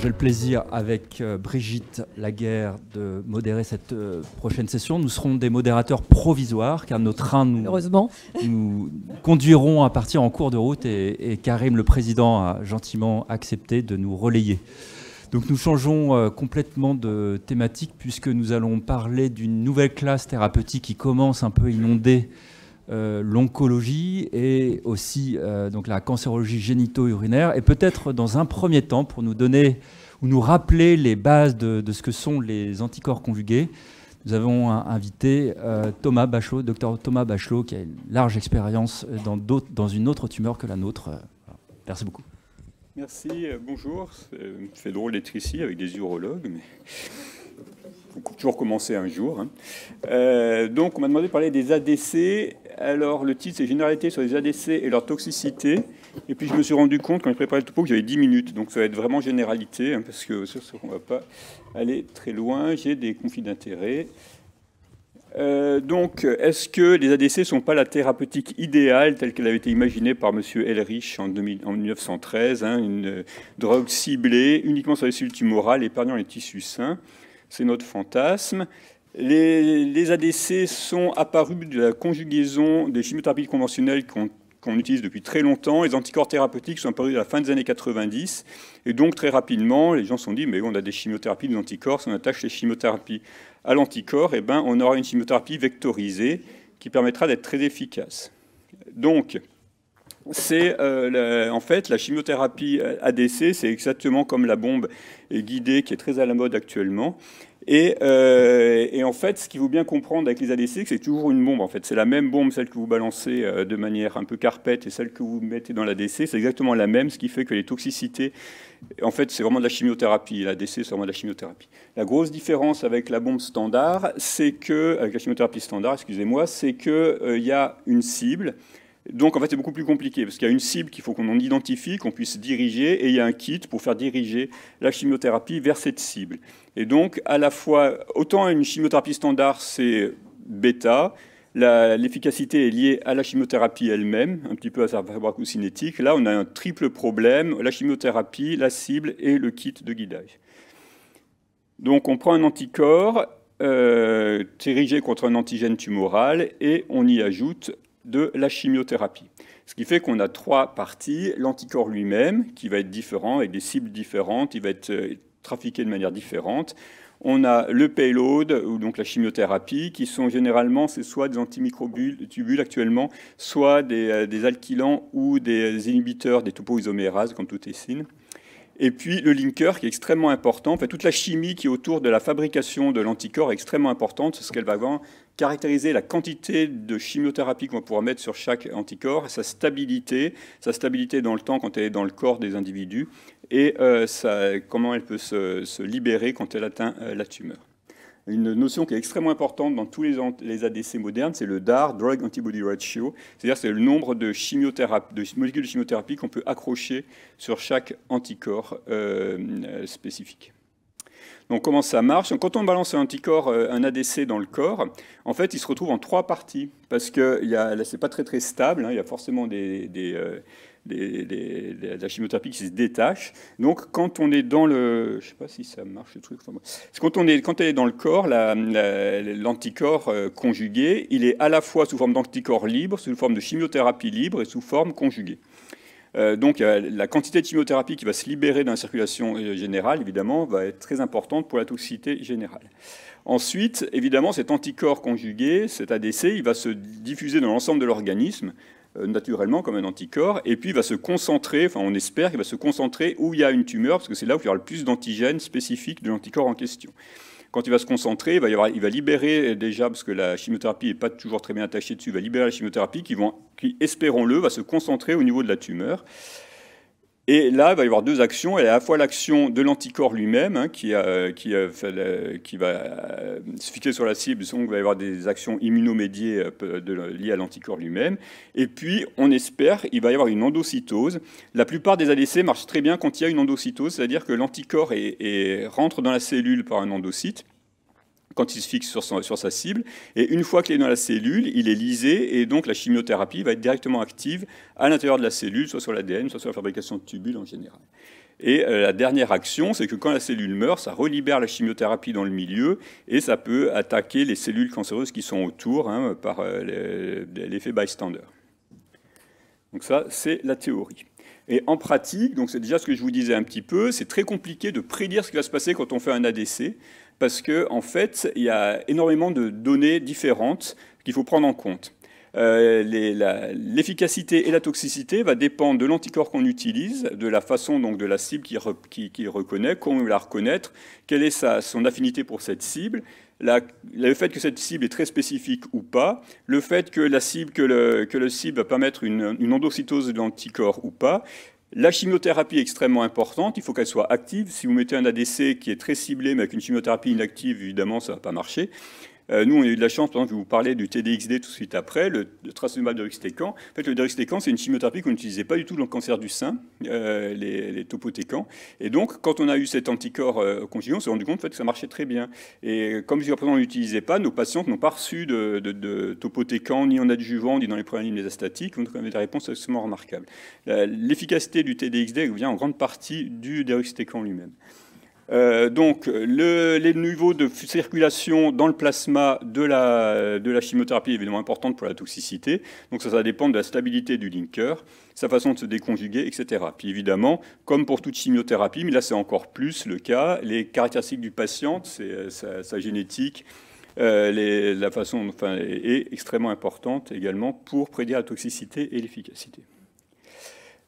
J'ai le plaisir, avec Brigitte Laguerre, de modérer cette prochaine session. Nous serons des modérateurs provisoires, car nos trains nous conduiront à partir en cours de route et Karim, le président, a gentiment accepté de nous relayer. Donc nous changeons complètement de thématique, puisque nous allons parler d'une nouvelle classe thérapeutique qui commence un peu à inonder l'oncologie et aussi donc la cancérologie génito-urinaire, et peut-être dans un premier temps, pour nous donner ou nous rappeler les bases de ce que sont les anticorps conjugués, nous avons invité Thomas Bachelot, docteur Thomas Bachelot, qui a une large expérience dans une autre tumeur que la nôtre. Merci beaucoup. Merci, bonjour. C'est drôle d'être ici avec des urologues, mais il faut toujours commencer un jour. Donc, on m'a demandé de parler des ADC. Alors, le titre, c'est Généralité sur les ADC et leur toxicité. Et puis, je me suis rendu compte, quand j'ai préparé le topo, que j'avais 10 minutes. Donc, ça va être vraiment généralité, parce que sur ce, on ne va pas aller très loin. J'ai des conflits d'intérêts. Donc, est-ce que les ADC ne sont pas la thérapeutique idéale telle qu'elle avait été imaginée par M. Ehrlich en 1913, une drogue ciblée uniquement sur les cellules tumorales, épargnant les tissus sains? C'est notre fantasme. Les ADC sont apparus de la conjugaison des chimiothérapies conventionnelles qu'on utilise depuis très longtemps. Les anticorps thérapeutiques sont apparus à la fin des années 90. Et donc, très rapidement, les gens se sont dit, mais on a des chimiothérapies, des anticorps. Si on attache les chimiothérapies à l'anticorps, eh ben, on aura une chimiothérapie vectorisée qui permettra d'être très efficace. Donc, c'est en fait la chimiothérapie ADC, c'est exactement comme la bombe guidée qui est très à la mode actuellement. Et en fait, ce qu'il faut bien comprendre avec les ADC, c'est que c'est toujours une bombe. En fait, c'est la même bombe, celle que vous balancez de manière un peu carpette, et celle que vous mettez dans l'ADC, c'est exactement la même, ce qui fait que les toxicités, en fait, c'est vraiment de la chimiothérapie. L'ADC, c'est vraiment de la chimiothérapie. La grosse différence avec la bombe standard, c'est que, avec la chimiothérapie standard, excusez-moi, c'est qu'il y a une cible. Donc, en fait, c'est beaucoup plus compliqué, parce qu'il y a une cible qu'il faut qu'on identifie, qu'on puisse diriger, et il y a un kit pour faire diriger la chimiothérapie vers cette cible. Et donc, à la fois, autant une chimiothérapie standard, c'est bêta, l'efficacité est liée à la chimiothérapie elle-même, un petit peu à sa pharmacocinétique. Là, on a un triple problème, la chimiothérapie, la cible et le kit de guidage. Donc, on prend un anticorps dirigé contre un antigène tumoral, et on y ajoute de la chimiothérapie. Ce qui fait qu'on a trois parties. L'anticorps lui-même, qui va être différent, avec des cibles différentes, il va être trafiqué de manière différente. On a le payload, ou donc la chimiothérapie, qui sont généralement, c'est soit des antimicrotubules actuellement, soit des alkylants ou des inhibiteurs des topoisomérases, comme toutessine. Et puis le linker qui est extrêmement important. En fait, toute la chimie qui est autour de la fabrication de l'anticorps est extrêmement importante, parce qu'elle va vraiment caractériser la quantité de chimiothérapie qu'on va pouvoir mettre sur chaque anticorps, sa stabilité dans le temps quand elle est dans le corps des individus, et comment elle peut se libérer quand elle atteint la tumeur. Une notion qui est extrêmement importante dans tous les ADC modernes, c'est le DAR, Drug Antibody Ratio, c'est-à-dire c'est le nombre de molécules de chimiothérapie qu'on peut accrocher sur chaque anticorps spécifique. Donc comment ça marche? Quand on balance un anticorps, un ADC dans le corps, en fait, il se retrouve en trois parties, parce que c'est pas très stable, il y a forcément la chimiothérapie qui se détache. Donc, quand on est dans le... Je ne sais pas si ça marche, le truc. Quand elle est dans le corps, l'anticorps conjugué, il est à la fois sous forme d'anticorps libre, sous forme de chimiothérapie libre et sous forme conjuguée. Donc, la quantité de chimiothérapie qui va se libérer dans la circulation générale, évidemment, va être très importante pour la toxicité générale. Ensuite, évidemment, cet anticorps conjugué, cet ADC, il va se diffuser dans l'ensemble de l'organisme, naturellement comme un anticorps, et puis il va se concentrer, enfin on espère qu'il va se concentrer où il y a une tumeur, parce que c'est là où il y aura le plus d'antigènes spécifiques de l'anticorps en question. Quand il va se concentrer, il va libérer déjà, parce que la chimiothérapie n'est pas toujours très bien attachée dessus, il va libérer la chimiothérapie qui espérons-le, va se concentrer au niveau de la tumeur. Et là, il va y avoir deux actions. Il y a à la fois l'action de l'anticorps lui-même, qui va se fixer sur la cible, donc il va y avoir des actions immunomédiées liées à l'anticorps lui-même. Et puis, on espère, il va y avoir une endocytose. La plupart des ADC marchent très bien quand il y a une endocytose, c'est-à-dire que l'anticorps rentre dans la cellule par un endocyte, quand il se fixe sur sa cible, et une fois qu'il est dans la cellule, il est lysé, et donc la chimiothérapie va être directement active à l'intérieur de la cellule, soit sur l'ADN, soit sur la fabrication de tubules en général. Et la dernière action, c'est que quand la cellule meurt, ça relibère la chimiothérapie dans le milieu et ça peut attaquer les cellules cancéreuses qui sont autour par l'effet bystander. Donc ça, c'est la théorie. Et en pratique, donc c'est déjà ce que je vous disais un petit peu, c'est très compliqué de prédire ce qui va se passer quand on fait un ADC, parce qu'en fait, il y a énormément de données différentes qu'il faut prendre en compte. L'efficacité et la toxicité va dépendre de l'anticorps qu'on utilise, de la façon donc de la cible qui reconnaît, comment on va la reconnaître, quelle est son affinité pour cette cible, le fait que cette cible est très spécifique ou pas, le fait que la cible va permettre une endocytose de l'anticorps ou pas. La chimiothérapie est extrêmement importante, il faut qu'elle soit active. Si vous mettez un ADC qui est très ciblé mais avec une chimiothérapie inactive, évidemment ça ne va pas marcher. Nous, on a eu de la chance, par exemple, je vais vous parler du TDXD tout de suite après, le trastuzumab deruxtecan. En fait, le deruxtecan, c'est une chimiothérapie qu'on n'utilisait pas du tout dans le cancer du sein, les topotécans. Et donc, quand on a eu cet anticorps conjugué, on s'est rendu compte en fait, que ça marchait très bien. Et comme jusqu'à présent, on ne l'utilisait pas, nos patientes n'ont pas reçu de topotécan, ni en adjuvant, ni dans les premières lignes métastatiques. Donc, on avait des réponses extrêmement remarquables. L'efficacité du TDXD vient en grande partie du deruxtecan lui-même. Donc, les niveaux de circulation dans le plasma de la chimiothérapie est évidemment importante pour la toxicité. Donc, ça dépend de la stabilité du linker, sa façon de se déconjuguer, etc. Puis évidemment, comme pour toute chimiothérapie, mais là c'est encore plus le cas, les caractéristiques du patient, sa génétique, la façon, enfin, est extrêmement importante également pour prédire la toxicité et l'efficacité.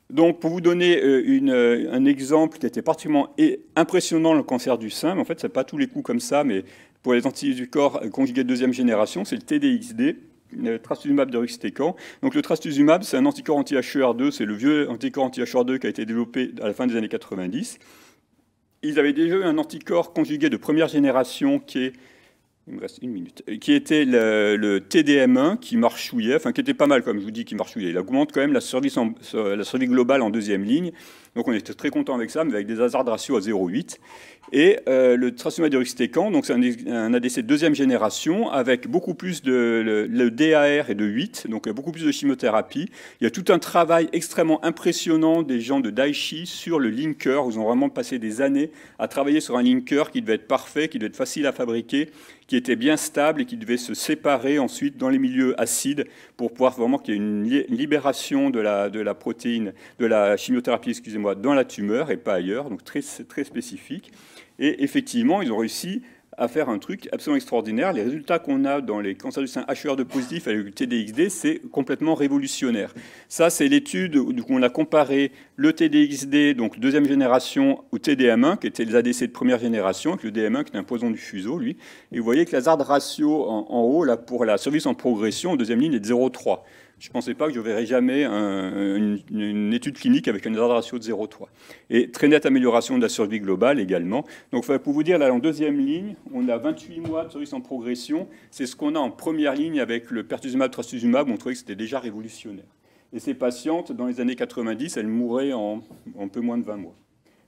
Donc, pour vous donner un exemple qui a été particulièrement impressionnant dans le cancer du sein, mais en fait, ce n'est pas tous les coups comme ça, mais pour les anticorps conjugués de deuxième génération, c'est le TDXD, le trastuzumab deruxtecan. Donc, le trastuzumab, c'est un anticorps anti-HER2, c'est le vieux anticorps anti-HER2 qui a été développé à la fin des années 90. Ils avaient déjà eu un anticorps conjugué de première génération il me reste une minute, qui était le TDM1 qui marchouillait, enfin qui était pas mal comme je vous dis, qui marchouillait. Il augmente quand même la survie globale en deuxième ligne. Donc on était très content avec ça, mais avec des hazard ratios à 0,8. Et le trastuzumab deruxtecan, donc c'est un ADC de deuxième génération avec beaucoup plus le DAR et de 8, donc beaucoup plus de chimiothérapie. Il y a tout un travail extrêmement impressionnant des gens de Daiichi sur le linker. Ils ont vraiment passé des années à travailler sur un linker qui devait être parfait, qui devait être facile à fabriquer, qui était bien stable et qui devait se séparer ensuite dans les milieux acides pour pouvoir vraiment qu'il y ait une libération de la protéine, de la chimiothérapie, excusez-moi, dans la tumeur et pas ailleurs, donc très, très spécifique. Et effectivement, ils ont réussi à faire un truc absolument extraordinaire. Les résultats qu'on a dans les cancers du sein HER2 positifs avec le TDXD, c'est complètement révolutionnaire. Ça, c'est l'étude où on a comparé le TDXD, donc deuxième génération, au TDM1, qui était les ADC de première génération, avec le DM1 qui est un poison du fuseau, lui. Et vous voyez que l'hazard ratio en haut, là, pour la survie en progression, en deuxième ligne, est de 0,3. Je ne pensais pas que je verrais jamais une étude clinique avec un hazard ratio de 0,3. Et très nette amélioration de la survie globale également. Donc, pour vous dire, là, en deuxième ligne, on a 28 mois de survie en progression. C'est ce qu'on a en première ligne avec le pertuzumab, trastuzumab. On trouvait que c'était déjà révolutionnaire. Et ces patientes, dans les années 90, elles mouraient en peu moins de 20 mois.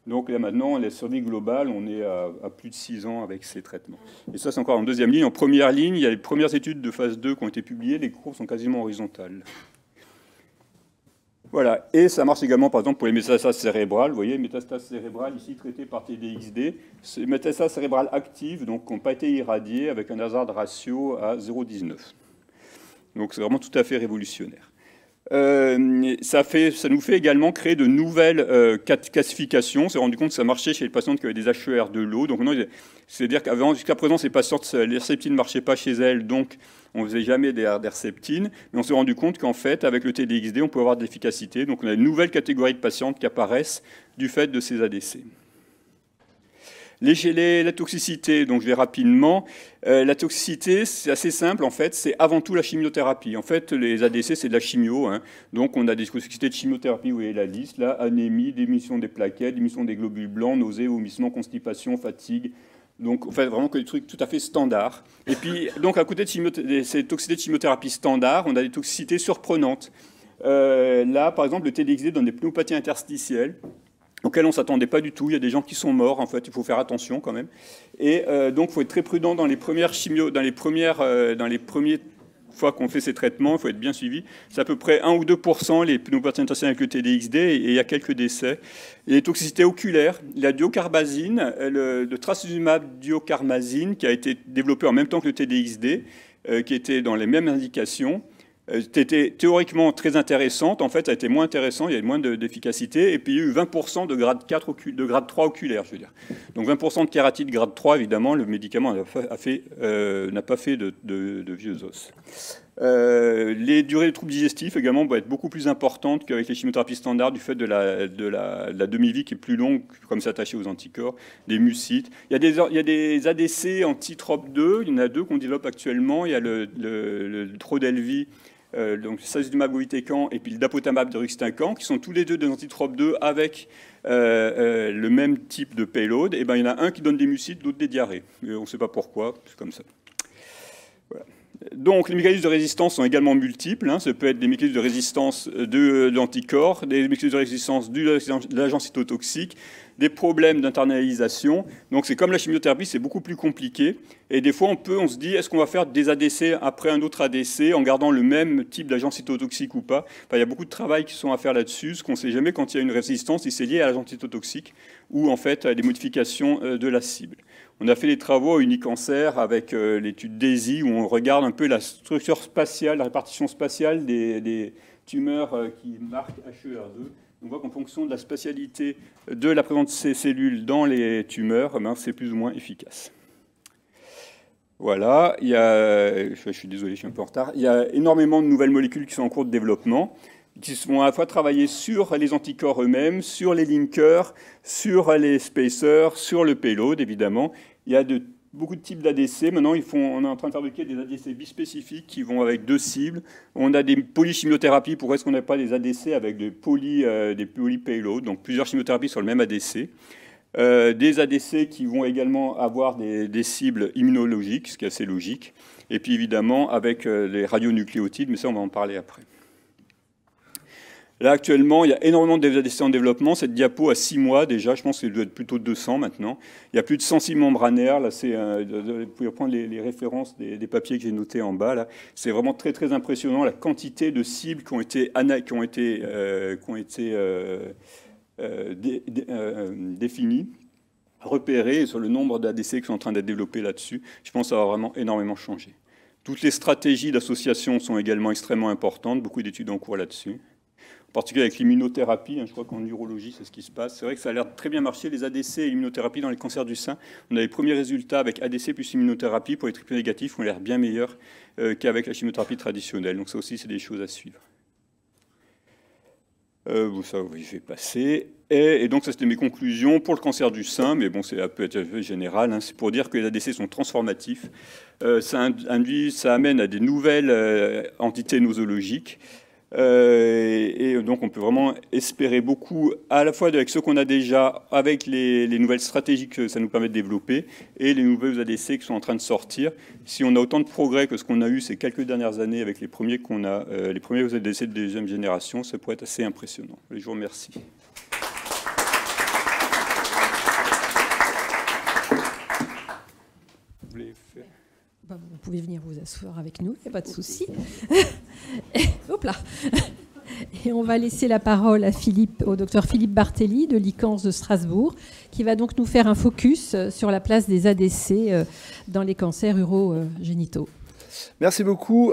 Donc là maintenant, la survie globale, on est à plus de 6 ans avec ces traitements. Et ça, c'est encore en deuxième ligne. En première ligne, il y a les premières études de phase 2 qui ont été publiées. Les courbes sont quasiment horizontales. Voilà. Et ça marche également, par exemple, pour les métastases cérébrales. Vous voyez, métastases cérébrales, ici, traitées par TDXD. C'est métastases cérébrales actives, donc qui n'ont pas été irradiées, avec un hazard ratio à 0,19. Donc c'est vraiment tout à fait révolutionnaire. Ça nous fait également créer de nouvelles classifications. On s'est rendu compte que ça marchait chez les patientes qui avaient des HER de l'eau. Donc, c'est-à-dire qu'avant, jusqu'à présent, ces patientes, l'herceptine ne marchait pas chez elles, donc on ne faisait jamais d'herceptine. Mais on s'est rendu compte qu'en fait, avec le TDXD, on peut avoir de l'efficacité. Donc, on a une nouvelle catégorie de patientes qui apparaissent du fait de ces ADC. La toxicité, donc je vais rapidement. La toxicité, c'est assez simple, en fait, c'est avant tout la chimiothérapie. En fait, les ADC, c'est de la chimio. Donc, on a des toxicités de chimiothérapie, vous voyez la liste, là, anémie, diminution des plaquettes, diminution des globules blancs, nausées, vomissements, constipation, fatigue. Donc, en fait, vraiment que des trucs tout à fait standards. Et puis, donc, à côté de ces toxicités de chimiothérapie standards, on a des toxicités surprenantes. Là, par exemple, le TDXD donne des pneumopathies interstitielles, auxquels on ne s'attendait pas du tout. Il y a des gens qui sont morts, en fait, il faut faire attention quand même. Et donc, il faut être très prudent dans les premiers fois qu'on fait ces traitements, il faut être bien suivi. C'est à peu près 1 ou 2% les pneumopathie intentionnelle avec le TDXD, et il y a quelques décès. Et les toxicités oculaires, la diocarbazine, le trastuzumab diocarbazine, qui a été développé en même temps que le TDXD, qui était dans les mêmes indications, était théoriquement très intéressante. En fait, ça a été moins intéressant, il y avait moins d'efficacité. Et puis, il y a eu 20% de grade 4, de grade 3 oculaire, je veux dire. Donc, 20% de kératite grade 3, évidemment, le médicament n'a pas fait de vieux os. Les durées de troubles digestifs, également, vont être beaucoup plus importantes qu'avec les chimiothérapies standards du fait de la demi-vie qui est plus longue, comme c'est attaché aux anticorps, des mucites. Il y a des ADC anti-TROP2, il y en a 2 qu'on développe actuellement. Il y a le Trodelvy, donc sacituzumab govitecan, et puis le dapotamab deruxtecan, qui sont tous les deux des anti-TROP2 avec le même type de payload. Et ben, il y en a un qui donne des mucites, l'autre des diarrhées. Et on ne sait pas pourquoi, c'est comme ça. Voilà. Donc, les mécanismes de résistance sont également multiples. Ça peut être des mécanismes de résistance de l'anticorps, des mécanismes de résistance de l'agent cytotoxique, des problèmes d'internalisation. Donc, c'est comme la chimiothérapie, c'est beaucoup plus compliqué. Et des fois, on se dit, est-ce qu'on va faire des ADC après un autre ADC en gardant le même type d'agent cytotoxique ou pas? Enfin, il y a beaucoup de travail qui sont à faire là-dessus. Ce qu'on ne sait jamais quand il y a une résistance, si c'est lié à l'agent cytotoxique ou en fait à des modifications de la cible. On a fait des travaux à Unicancer avec l'étude DAISY où on regarde un peu la structure spatiale, la répartition spatiale des tumeurs qui marquent HER2. On voit qu'en fonction de la spatialité de la présence de ces cellules dans les tumeurs, c'est plus ou moins efficace. Voilà, je suis désolé, je suis un peu en retard. Il y a énormément de nouvelles molécules qui sont en cours de développement, qui vont à la fois travailler sur les anticorps eux-mêmes, sur les linkers, sur les spacers, sur le payload, évidemment. Il y a beaucoup de types d'ADC. Maintenant, on est en train de fabriquer des ADC bispécifiques qui vont avec 2 cibles. On a des polychimiothérapies. Pourquoi est-ce qu'on n'a pas des ADC avec des poly-payloads, donc plusieurs chimiothérapies sur le même ADC. Des ADC qui vont également avoir des cibles immunologiques, ce qui est assez logique. Et puis, évidemment, avec les radionucléotides, mais ça, on va en parler après. Là, actuellement, il y a énormément de ADC en développement. Cette diapo a 6 mois déjà. Je pense qu'il doit être plutôt 200 maintenant. Il y a plus de 100 cibles membranaires. Là, vous pouvez prendre les références des papiers que j'ai notés en bas. Là, c'est vraiment très, très impressionnant la quantité de cibles qui ont été définies, repérées, sur le nombre d'ADC qui sont en train d'être développés là-dessus. Je pense que ça va vraiment énormément changer. Toutes les stratégies d'association sont également extrêmement importantes. Beaucoup d'études en cours là-dessus. En particulier avec l'immunothérapie, je crois qu'en urologie, c'est ce qui se passe. C'est vrai que ça a l'air de très bien marcher, les ADC et l'immunothérapie dans les cancers du sein. On a les premiers résultats avec ADC plus immunothérapie pour les triplés négatifs, ont l'air bien meilleurs qu'avec la chimiothérapie traditionnelle. Donc ça aussi, c'est des choses à suivre. Ça, oui, je vais passer. Et donc, ça, c'était mes conclusions pour le cancer du sein, mais bon, ça peut être un peu général. C'est pour dire que les ADC sont transformatifs. Ça amène à des nouvelles entités nosologiques. Et donc, on peut vraiment espérer beaucoup, à la fois avec ce qu'on a déjà, avec les nouvelles stratégies que ça nous permet de développer, et les nouveaux ADC qui sont en train de sortir. Si on a autant de progrès que ce qu'on a eu ces quelques dernières années avec les premiers les premiers ADC de deuxième génération, ça pourrait être assez impressionnant. Je vous remercie. Vous pouvez venir vous asseoir avec nous, il n'y a pas de souci. Hop là. Et on va laisser la parole au docteur Philippe Barthelli de l'ICANS de Strasbourg, qui va donc nous faire un focus sur la place des ADC dans les cancers urogénitaux. Merci beaucoup.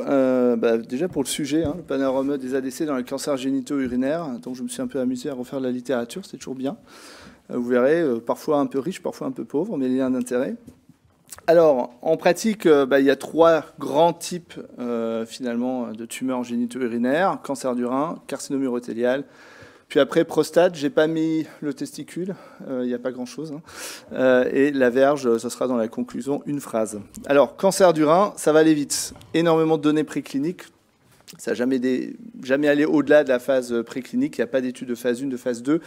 Déjà pour le sujet, le panorama des ADC dans les cancers génitaux urinaires. Donc je me suis un peu amusé à refaire de la littérature, c'est toujours bien. Vous verrez, parfois un peu riche, parfois un peu pauvre, mais il y a un intérêt. Alors, en pratique, il y a 3 grands types finalement de tumeurs génitaux urinaires: cancer du rein, carcinome urothélial, puis après prostate. J'ai pas mis le testicule, il n'y a pas grand-chose. Et la verge, ce sera dans la conclusion, une phrase. Alors, cancer du rein, ça va aller vite. Énormément de données précliniques. Ça n'a jamais allé au-delà de la phase préclinique. Il n'y a pas d'études de phase 1, de phase 2.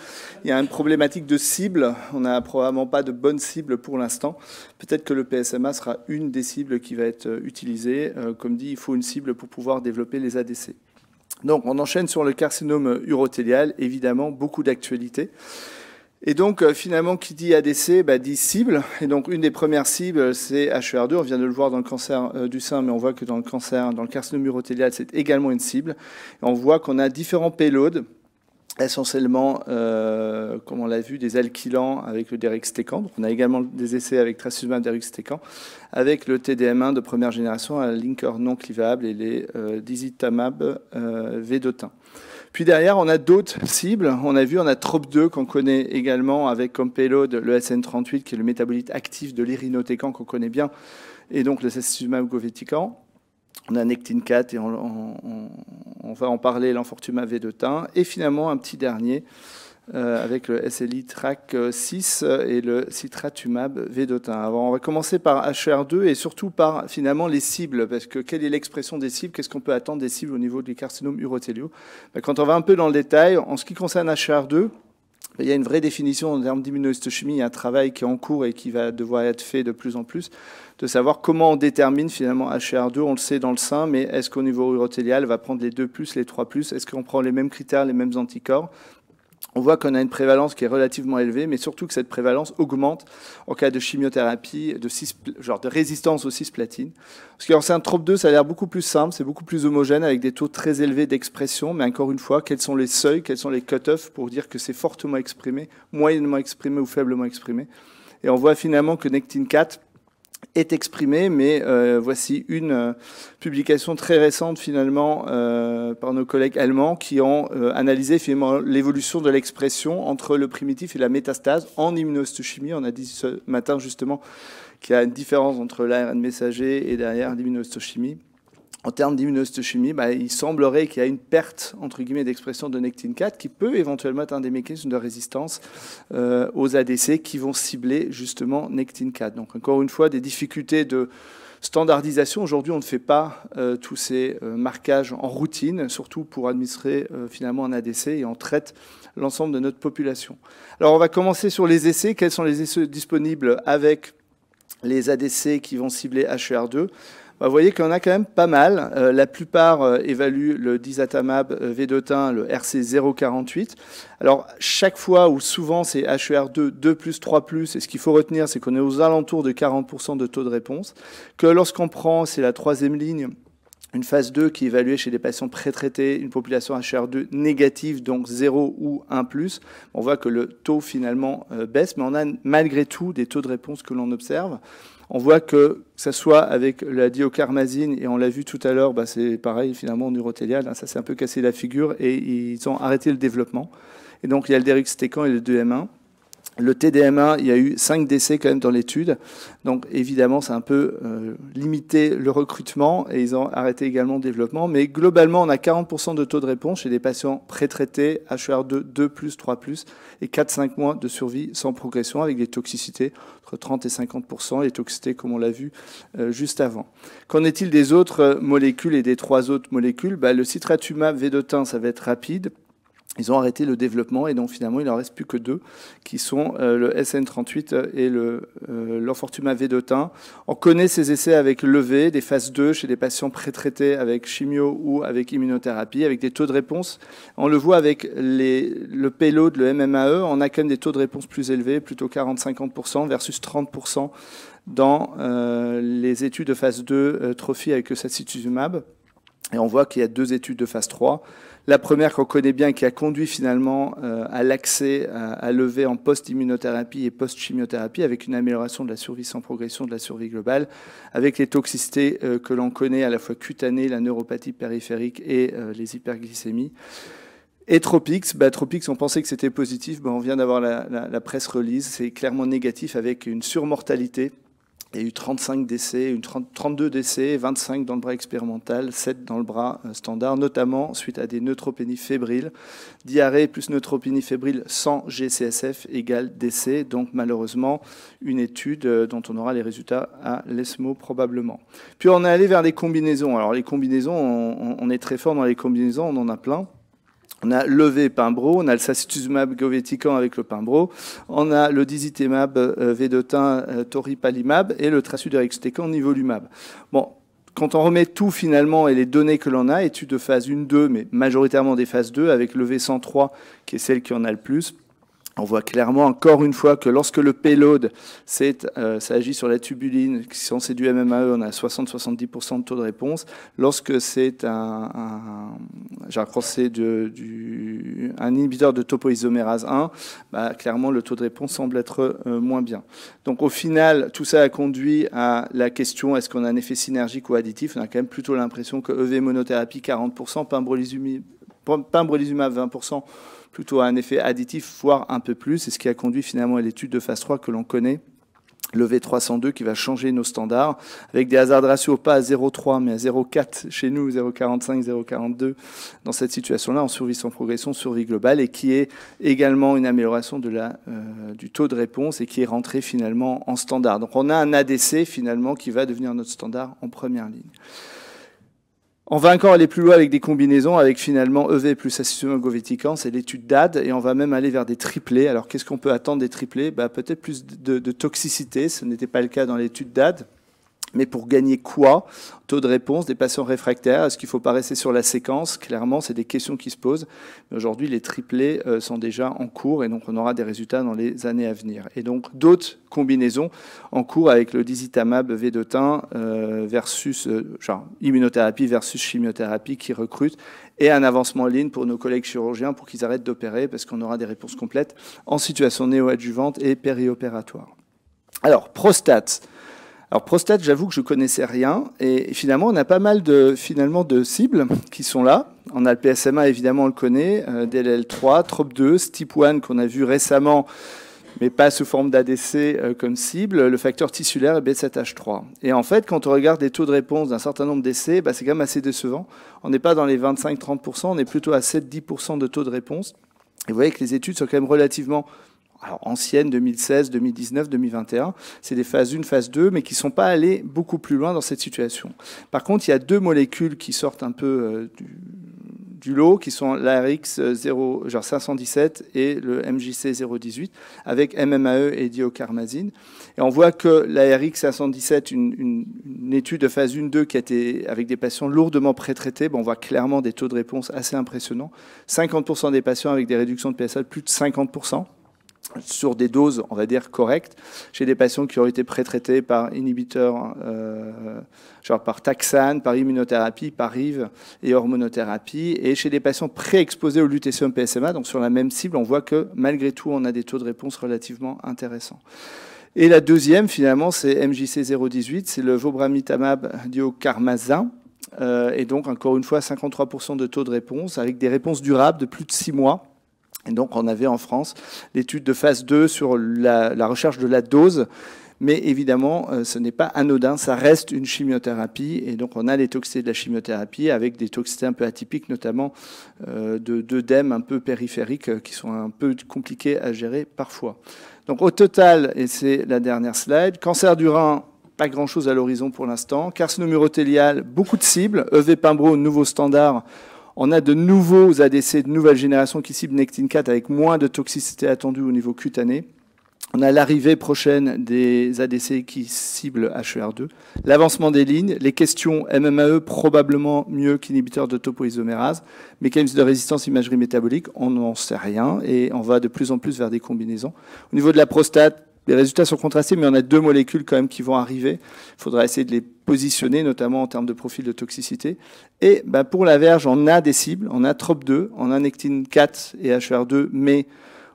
Il y a une problématique de cible. On n'a probablement pas de bonne cible pour l'instant. Peut-être que le PSMA sera une des cibles qui va être utilisée. Comme dit, il faut une cible pour pouvoir développer les ADC. Donc, on enchaîne sur le carcinome urothélial. Évidemment, beaucoup d'actualité. Et donc, finalement, qui dit ADC, dit cible. Et donc, une des premières cibles, c'est HER2. On vient de le voir dans le cancer du sein, mais on voit que dans le carcinome urothélial, c'est également une cible. Et on voit qu'on a différents payloads, essentiellement, comme on l'a vu, des alkylants avec le deruxtecan. Donc, on a également des essais avec trastuzumab deruxtecan, avec le TDM1 de première génération, un linker non clivable, et les dizitamab vedotin. Puis derrière, on a d'autres cibles. On a TROP2 qu'on connaît également avec comme payload le SN38, qui est le métabolite actif de l'irinotecan qu'on connaît bien, et donc le sacituzumab govitecan. On a Nectin-4 et on va en parler, l'enfortumab vedotin. Et finalement, un petit dernier avec le SLI-TRAC6 et le citratumab vedotin. Alors, on va commencer par HER2 et surtout par finalement les cibles, parce que quelle est l'expression des cibles? Qu'est-ce qu'on peut attendre des cibles au niveau des carcinomes urothéliaux? Quand on va un peu dans le détail, en ce qui concerne HER2, il y a une vraie définition en termes d'immunohistochimie, il y a un travail qui est en cours et qui va devoir être fait de plus en plus, de savoir comment on détermine finalement HER2, on le sait dans le sein, mais est-ce qu'au niveau urothélial, on va prendre les 2+, les 3+, est-ce qu'on prend les mêmes critères, les mêmes anticorps? On voit qu'on a une prévalence qui est relativement élevée, mais surtout que cette prévalence augmente en cas de chimiothérapie, de résistance aux cisplatines. Parce qu'en sein TROP2, ça a l'air beaucoup plus simple, c'est beaucoup plus homogène, avec des taux très élevés d'expression. Mais encore une fois, quels sont les seuils, quels sont les cut-offs pour dire que c'est fortement exprimé, moyennement exprimé ou faiblement exprimé? Et on voit finalement que Nectin-4 est exprimé, mais voici une publication très récente finalement par nos collègues allemands qui ont analysé finalement l'évolution de l'expression entre le primitif et la métastase en immunohistochimie. On a dit ce matin justement qu'il y a une différence entre l'ARN messager et derrière l'immunohistochimie. En termes d'immunohistochimie, il semblerait qu'il y a une perte, entre guillemets, d'expression de Nectin-4 qui peut éventuellement être un des mécanismes de résistance aux ADC qui vont cibler justement Nectin-4. Donc encore une fois, des difficultés de standardisation. Aujourd'hui, on ne fait pas tous ces marquages en routine, surtout pour administrer finalement un ADC, et on traite l'ensemble de notre population. Alors on va commencer sur les essais. Quels sont les essais disponibles avec les ADC qui vont cibler HER2? Vous voyez qu'il y en a quand même pas mal. La plupart évaluent le disatamab vedotin, le RC048. Alors, chaque fois ou souvent, c'est HER2, 2+, 3+. Et ce qu'il faut retenir, c'est qu'on est aux alentours de 40% de taux de réponse. Que lorsqu'on prend, c'est la troisième ligne, une phase 2 qui est évaluée chez des patients pré-traités, une population HER2 négative, donc 0 ou 1+. On voit que le taux finalement baisse, mais on a malgré tout des taux de réponse que l'on observe. On voit que ça soit avec la diocarmazine, et on l'a vu tout à l'heure, c'est pareil finalement en urothélial, ça s'est un peu cassé la figure et ils ont arrêté le développement. Et donc il y a le deruxtecan et le 2M1. Le TDM1, il y a eu 5 décès quand même dans l'étude. Donc évidemment, ça a un peu limité le recrutement et ils ont arrêté également le développement. Mais globalement, on a 40% de taux de réponse chez des patients pré-traités, HER2, 2+, 3+, et 4-5 mois de survie sans progression avec des toxicités entre 30 et 50%, les toxicités comme on l'a vu juste avant. Qu'en est-il des autres molécules et des 3 autres molécules? Le citratumab vedotin, ça va être rapide. Ils ont arrêté le développement et donc finalement il n'en reste plus que 2 qui sont le SN38 et l'enfortumab vedotin. On connaît ces essais avec l'EV, des phases 2 chez des patients pré-traités avec chimio ou avec immunothérapie, avec des taux de réponse. On le voit avec le payload, le MMAE, on a quand même des taux de réponse plus élevés, plutôt 40-50% versus 30% dans les études de phase 2 trophy avec le sacituzumab. Et on voit qu'il y a 2 études de phase 3. La première qu'on connaît bien, qui a conduit finalement à l'accès à l'EV en post-immunothérapie et post-chimiothérapie, avec une amélioration de la survie sans progression, de la survie globale, avec les toxicités que l'on connaît, à la fois cutanées, la neuropathie périphérique et les hyperglycémies. Et Tropix, Tropix, on pensait que c'était positif, on vient d'avoir la presse release, c'est clairement négatif avec une surmortalité. Il y a eu 35 décès, 32 décès, 25 dans le bras expérimental, 7 dans le bras standard, notamment suite à des neutropénies fébriles. Diarrhée plus neutropénie fébrile sans GCSF égale décès. Donc malheureusement, une étude dont on aura les résultats à l'ESMO probablement. Puis on est allé vers les combinaisons. Alors les combinaisons, on est très fort dans les combinaisons, on en a plein. On a l'EV Pimbro, on a le sacituzumab govitecan avec le Pimbro, on a le dizitamab vedotin toripalimab et le trastuzumab nivolumab. Bon, quand on remet tout finalement et les données que l'on a, études de phase 1-2, mais majoritairement des phases 2, avec l'EV103 qui est celle qui en a le plus, On voit clairement, encore une fois, que lorsque le payload, ça agit sur la tubuline, si c'est du MMAE, on a 60-70% de taux de réponse. Lorsque c'est un inhibiteur de topoisomérase 1, clairement, le taux de réponse semble être moins bien. Donc, au final, tout ça a conduit à la question, est-ce qu'on a un effet synergique ou additif? On a quand même plutôt l'impression que EV monothérapie, 40%, pembrolizumab, 20%, plutôt à un effet additif, voire un peu plus. C'est ce qui a conduit finalement à l'étude de phase 3 que l'on connaît, le V302, qui va changer nos standards, avec des hazard ratios pas à 0,3, mais à 0,4 chez nous, 0,45, 0,42, dans cette situation-là, en survie sans progression, survie globale, et qui est également une amélioration du taux de réponse, et qui est rentré finalement en standard. Donc on a un ADC finalement qui va devenir notre standard en première ligne. On va encore aller plus loin avec des combinaisons, avec finalement EV plus acésulfame govitecan, c'est l'étude DAD, et on va même aller vers des triplés. Alors qu'est-ce qu'on peut attendre des triplés? Peut-être plus de toxicité, ce n'était pas le cas dans l'étude DAD. Mais pour gagner quoi? Taux de réponse des patients réfractaires. Est-ce qu'il ne faut pas rester sur la séquence? Clairement, c'est des questions qui se posent. Mais aujourd'hui, les triplés sont déjà en cours et donc on aura des résultats dans les années à venir. Et donc, d'autres combinaisons en cours avec le dizitamab vedotin versus immunothérapie versus chimiothérapie qui recrutent et un avancement en ligne pour nos collègues chirurgiens pour qu'ils arrêtent d'opérer parce qu'on aura des réponses complètes en situation néoadjuvante et périopératoire. Alors, prostate. Alors, prostate, j'avoue que je ne connaissais rien. Et finalement, on a pas mal de cibles qui sont là. On a le PSMA, évidemment, on le connaît, DLL3, TROP2, STIP1 qu'on a vu récemment, mais pas sous forme d'ADC comme cible, le facteur tissulaire et B7H3. Et en fait, quand on regarde les taux de réponse d'un certain nombre d'essais, c'est quand même assez décevant. On n'est pas dans les 25-30%, on est plutôt à 7-10% de taux de réponse. Et vous voyez que les études sont quand même relativement anciennes, 2016, 2019, 2021. C'est des phases 1, phase 2, mais qui ne sont pas allées beaucoup plus loin dans cette situation. Par contre, il y a deux molécules qui sortent un peu du lot, qui sont l'ARX 517 et le MJC 018, avec MMAE et diocarmazine. Et on voit que l'ARX 517, une étude de phase 1-2 qui a été avec des patients lourdement pré-traités, on voit clairement des taux de réponse assez impressionnants. 50% des patients avec des réductions de PSA de plus de 50%. Sur des doses, on va dire, correctes, chez des patients qui ont été pré-traités par inhibiteurs, par taxane, par immunothérapie, par IV et hormonothérapie, et chez des patients pré-exposés au lutetium PSMA, donc sur la même cible, on voit que malgré tout, on a des taux de réponse relativement intéressants. Et la deuxième, finalement, c'est MJC 018, c'est le vobramitamab diocarmazine, et donc, encore une fois, 53% de taux de réponse, avec des réponses durables de plus de 6 mois. Et donc, on avait en France l'étude de phase 2 sur la recherche de la dose. Mais évidemment, ce n'est pas anodin, ça reste une chimiothérapie. Et donc, on a les toxicités de la chimiothérapie avec des toxicités un peu atypiques, notamment d'œdèmes un peu périphériques qui sont un peu compliqués à gérer parfois. Donc, au total, et c'est la dernière slide, cancer du rein, pas grand-chose à l'horizon pour l'instant. Carcinome urothélial, beaucoup de cibles. EV Pembro, nouveau standard. On a de nouveaux ADC de nouvelle génération qui ciblent Nectin-4 avec moins de toxicité attendue au niveau cutané. On a l'arrivée prochaine des ADC qui ciblent HER2. L'avancement des lignes, les questions MMAE probablement mieux qu'inhibiteur de topoisomérase. Mécanisme de résistance imagerie métabolique, on n'en sait rien et on va de plus en plus vers des combinaisons. Au niveau de la prostate, les résultats sont contrastés, mais on a deux molécules quand même qui vont arriver. Il faudra essayer de les positionner, notamment en termes de profil de toxicité. Et pour la verge, on a des cibles. On a TROP2, on a Nectin-4 et HER2, mais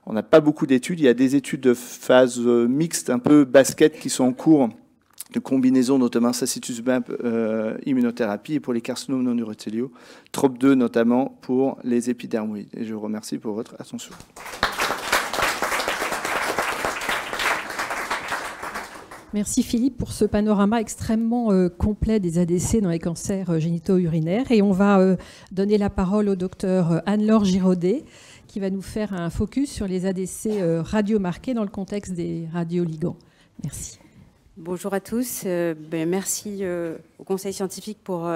on n'a pas beaucoup d'études. Il y a des études de phase mixte, un peu basket, qui sont en cours de combinaison, notamment sacituzumab immunothérapie et pour les carcinomes non urothéliaux. TROP2 notamment pour les épidermoïdes. Et je vous remercie pour votre attention. Merci Philippe pour ce panorama extrêmement complet des ADC dans les cancers génito-urinaires. Et on va donner la parole au docteur Anne-Laure Giraudet qui va nous faire un focus sur les ADC radiomarqués dans le contexte des radioligands. Merci. Bonjour à tous. Merci au Conseil scientifique pour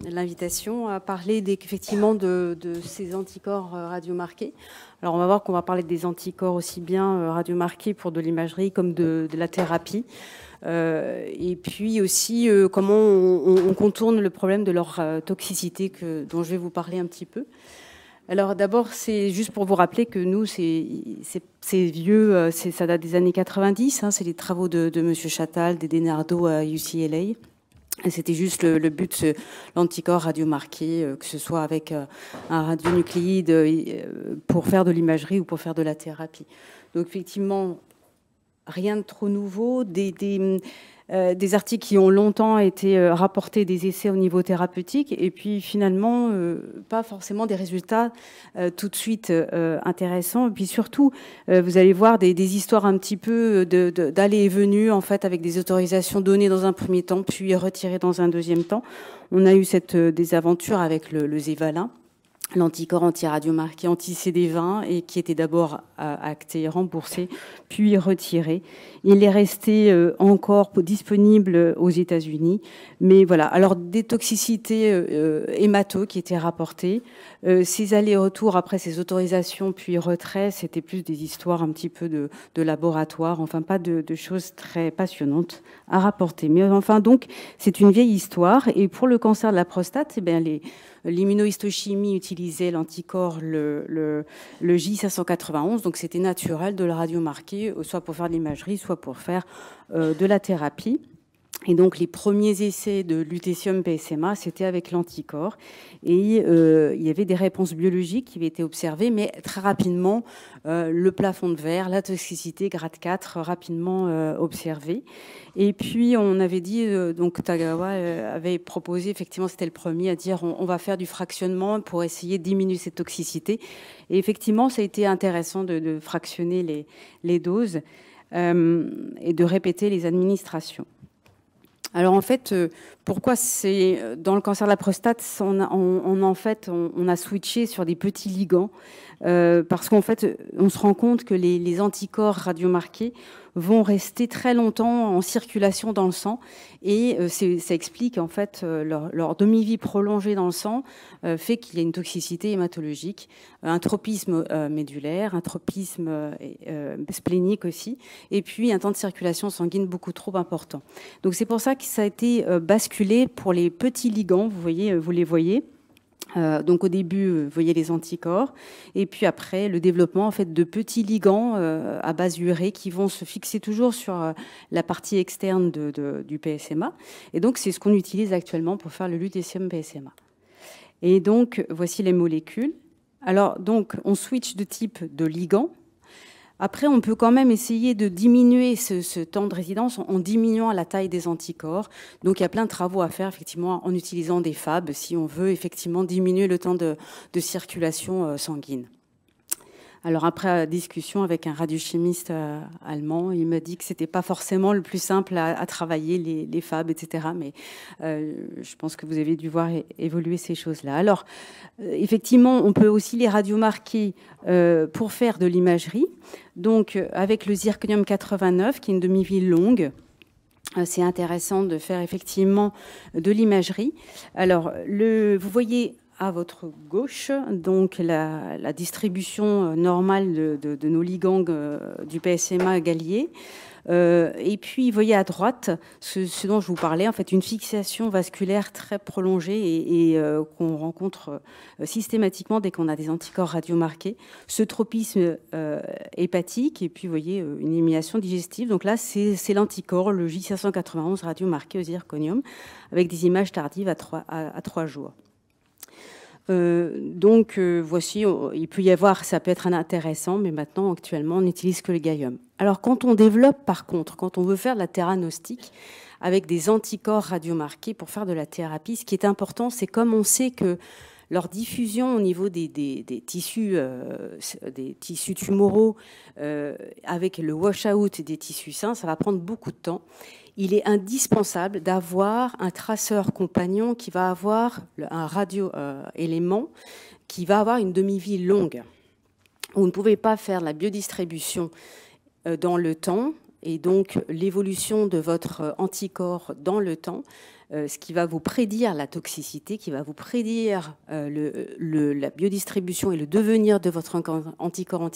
l'invitation à parler effectivement de ces anticorps radiomarqués. Alors on va voir qu'on va parler des anticorps aussi bien radiomarqués pour de l'imagerie comme de la thérapie. Et puis aussi comment on contourne le problème de leur toxicité dont je vais vous parler un petit peu. Alors d'abord, c'est juste pour vous rappeler que nous, c'est vieux, ça date des années 90, hein, c'est les travaux de M. Chattal, d'Eden Nardo à UCLA. C'était juste le but, l'anticorps radiomarqué, que ce soit avec un radionucléide pour faire de l'imagerie ou pour faire de la thérapie. Donc effectivement, rien de trop nouveau, des articles qui ont longtemps été rapportés, des essais au niveau thérapeutique, et puis finalement, pas forcément des résultats tout de suite intéressants. Et puis surtout, vous allez voir des histoires un petit peu d'allées et venues, en fait, avec des autorisations données dans un premier temps, puis retirées dans un deuxième temps. On a eu des aventures avec le Zevalin, l'anticorps anti-radiomarqué anti-CD20, et qui était d'abord acté, remboursé, puis retiré. Il est resté encore disponible aux États-Unis. Mais voilà, alors des toxicités hémato qui étaient rapportées. Ces allers-retours après ces autorisations, puis retraits, c'était plus des histoires un petit peu de laboratoire, enfin pas de choses très passionnantes à rapporter. Mais enfin, donc, c'est une vieille histoire. Et pour le cancer de la prostate, eh bien, l'immunohistochimie utilisait l'anticorps, le J591, donc c'était naturel de le radiomarquer, soit pour faire de l'imagerie, soit pour faire de la thérapie. Et donc les premiers essais de lutécium PSMA, c'était avec l'anticorps. Et il y avait des réponses biologiques qui avaient été observées, mais très rapidement, le plafond de verre, la toxicité grade 4, rapidement observée. Et puis on avait dit, donc Tagawa avait proposé, effectivement c'était le premier à dire on va faire du fractionnement pour essayer de diminuer cette toxicité. Et effectivement, ça a été intéressant de fractionner les doses et de répéter les administrations. Alors en fait, pourquoi c'est dans le cancer de la prostate, on a switché sur des petits ligands parce qu'en fait, on se rend compte que les anticorps radiomarqués vont rester très longtemps en circulation dans le sang et ça explique en fait leur demi-vie prolongée dans le sang fait qu'il y a une toxicité hématologique, un tropisme médulaire, un tropisme splénique aussi, et puis un temps de circulation sanguine beaucoup trop important. Donc c'est pour ça que ça a été basculé pour les petits ligands, vous les voyez. Donc au début, vous voyez les anticorps, et puis après le développement en fait de petits ligands à base urée qui vont se fixer toujours sur la partie externe du PSMA. Et donc c'est ce qu'on utilise actuellement pour faire le lutécium PSMA. Et donc voici les molécules. Alors donc on switch de type de ligand. Après, on peut quand même essayer de diminuer ce temps de résidence en diminuant la taille des anticorps. Donc, il y a plein de travaux à faire, effectivement, en utilisant des FAB, si on veut effectivement diminuer le temps de circulation sanguine. Alors, après discussion avec un radiochimiste allemand, il m'a dit que c'était pas forcément le plus simple à travailler, les FAB, etc. Mais je pense que vous avez dû voir évoluer ces choses-là. Alors, effectivement, on peut aussi les radiomarquer pour faire de l'imagerie. Donc, avec le zirconium 89, qui est une demi-vie longue, c'est intéressant de faire effectivement de l'imagerie. Alors, vous voyez à votre gauche, donc la distribution normale de nos ligands du PSMA gallier. Et puis, vous voyez à droite, ce dont je vous parlais, en fait, une fixation vasculaire très prolongée et qu'on rencontre systématiquement dès qu'on a des anticorps radiomarqués. Ce tropisme hépatique, et puis, vous voyez, une élimination digestive. Donc là, c'est l'anticorps, le J591 radiomarqué au zirconium, avec des images tardives à 3 jours. Donc voici, il peut y avoir, ça peut être intéressant, mais maintenant actuellement on n'utilise que le gallium. Alors quand on développe par contre, quand on veut faire de la theranostique avec des anticorps radiomarqués pour faire de la thérapie, ce qui est important, c'est comme on sait que leur diffusion au niveau des tissus tumoraux avec le wash-out des tissus sains, ça va prendre beaucoup de temps. Il est indispensable d'avoir un traceur compagnon qui va avoir un radio-élément qui va avoir une demi-vie longue. Vous ne pouvez pas faire la biodistribution dans le temps et donc l'évolution de votre anticorps dans le temps ce qui va vous prédire la toxicité, qui va vous prédire la biodistribution et le devenir de votre anticorps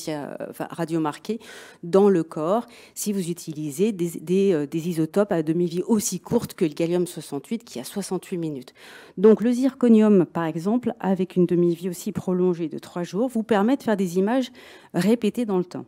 radiomarqué dans le corps si vous utilisez des isotopes à demi-vie aussi courte que le gallium-68 qui a 68 minutes. Donc le zirconium, par exemple, avec une demi-vie aussi prolongée de 3 jours, vous permet de faire des images répétées dans le temps.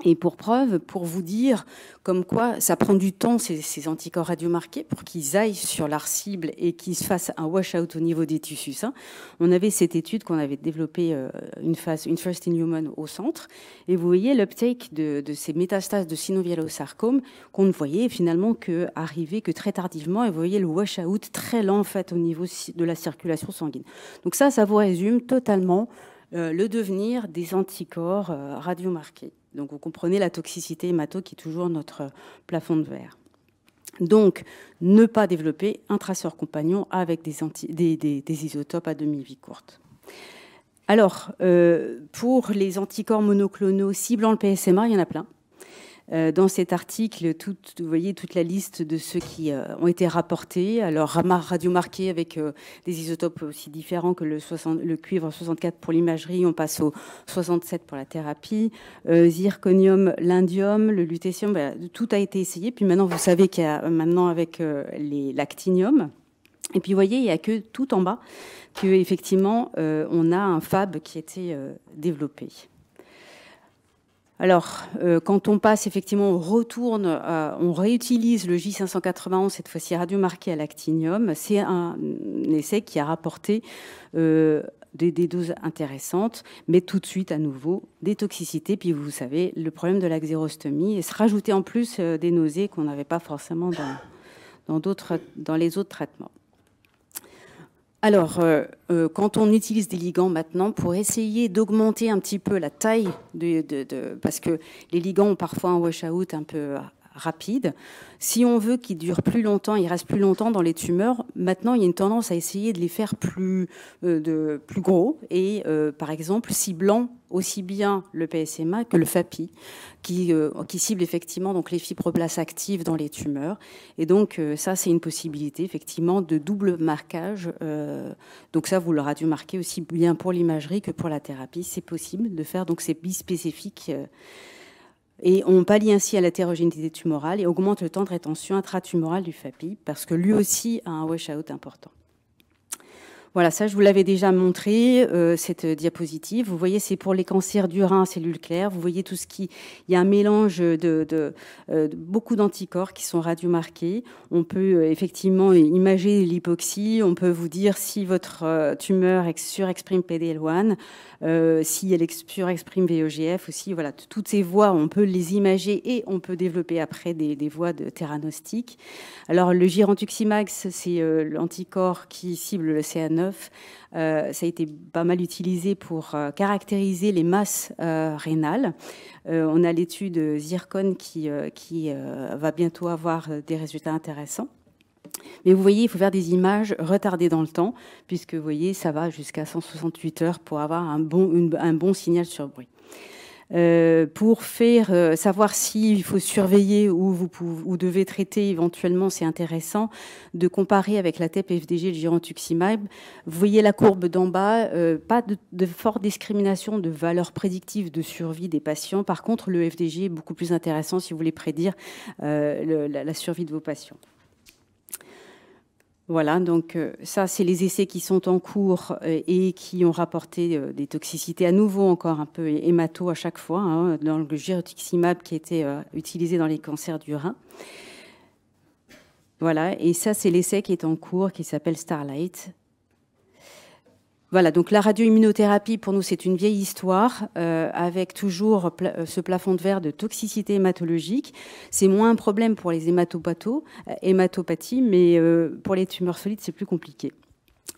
Et pour preuve, pour vous dire comme quoi ça prend du temps, ces anticorps radiomarqués, pour qu'ils aillent sur leur cible et qu'ils se fassent un wash-out au niveau des tissus sains. On avait cette étude qu'on avait développée, une first in human au centre. Et vous voyez l'uptake de ces métastases de synovial-sarcome qu'on ne voyait finalement qu'arriver que très tardivement. Et vous voyez le wash-out très lent en fait, au niveau de la circulation sanguine. Donc ça vous résume totalement le devenir des anticorps radiomarqués. Donc, vous comprenez la toxicité hémato qui est toujours notre plafond de verre. Donc, ne pas développer un traceur compagnon avec des isotopes à demi-vie courte. Alors, pour les anticorps monoclonaux ciblant le PSMA, il y en a plein. Dans cet article, vous voyez toute la liste de ceux qui ont été rapportés. Alors, radiomarqués avec des isotopes aussi différents que le cuivre 64 pour l'imagerie, on passe au 67 pour la thérapie. Zirconium, l'indium, le lutécium, tout a été essayé. Puis maintenant, vous savez qu'il y a maintenant avec l'actinium. Et puis, vous voyez, il n'y a que tout en bas qu'effectivement, on a un Fab qui a été développé. Alors, quand on passe, effectivement, on réutilise le J591, cette fois-ci radiomarqué à l'actinium. C'est un essai qui a rapporté des doses intéressantes, mais tout de suite, à nouveau, des toxicités. Puis, vous savez, le problème de la xérostomie, et se rajouter en plus des nausées qu'on n'avait pas forcément dans les autres traitements. Alors, quand on utilise des ligands maintenant pour essayer d'augmenter un petit peu la taille, parce que les ligands ont parfois un wash-out un peu rapide, si on veut qu'ils durent plus longtemps, ils restent plus longtemps dans les tumeurs, maintenant il y a une tendance à essayer de les faire plus gros et par exemple ciblant aussi bien le PSMA que le FAPI, qui cible effectivement donc les fibroblastes actives dans les tumeurs. Et donc ça, c'est une possibilité effectivement de double marquage. Donc ça, vous l'aurez dû marquer aussi bien pour l'imagerie que pour la thérapie. C'est possible de faire donc ces bispécifiques. Et on pallie ainsi à l'hétérogénéité tumorale et augmente le temps de rétention intratumorale du FAPI parce que lui aussi a un wash-out important. Voilà, ça je vous l'avais déjà montré, cette diapositive. Vous voyez, c'est pour les cancers du rein, cellules claires. Vous voyez tout ce qui... Il y a un mélange de beaucoup d'anticorps qui sont radiomarqués. On peut effectivement imager l'hypoxie. On peut vous dire si votre tumeur surexprime PD-L1, si elle surexprime VEGF aussi. Voilà, toutes ces voies, on peut les imager et on peut développer après des voies de theranostic. Alors, le girentuximab, c'est l'anticorps qui cible le CA9. Ça a été pas mal utilisé pour caractériser les masses rénales. On a l'étude Zircon qui va bientôt avoir des résultats intéressants. Mais vous voyez, il faut faire des images retardées dans le temps, puisque vous voyez, ça va jusqu'à 168 heures pour avoir un bon signal sur bruit. Pour faire savoir s'il faut surveiller ou vous devez traiter éventuellement, c'est intéressant de comparer avec la TEP-FDG et le girentuximab. Vous voyez la courbe d'en bas, pas de forte discrimination de valeur prédictive de survie des patients. Par contre, le FDG est beaucoup plus intéressant si vous voulez prédire la survie de vos patients. Voilà, donc ça, c'est les essais qui sont en cours et qui ont rapporté des toxicités à nouveau encore un peu hémato à chaque fois, hein, dans le girentuximab qui était utilisé dans les cancers du rein. Voilà, et ça, c'est l'essai qui est en cours, qui s'appelle Starlight. Voilà, donc la radioimmunothérapie, pour nous, c'est une vieille histoire, avec toujours ce plafond de verre de toxicité hématologique. C'est moins un problème pour les hématopathies, mais pour les tumeurs solides, c'est plus compliqué.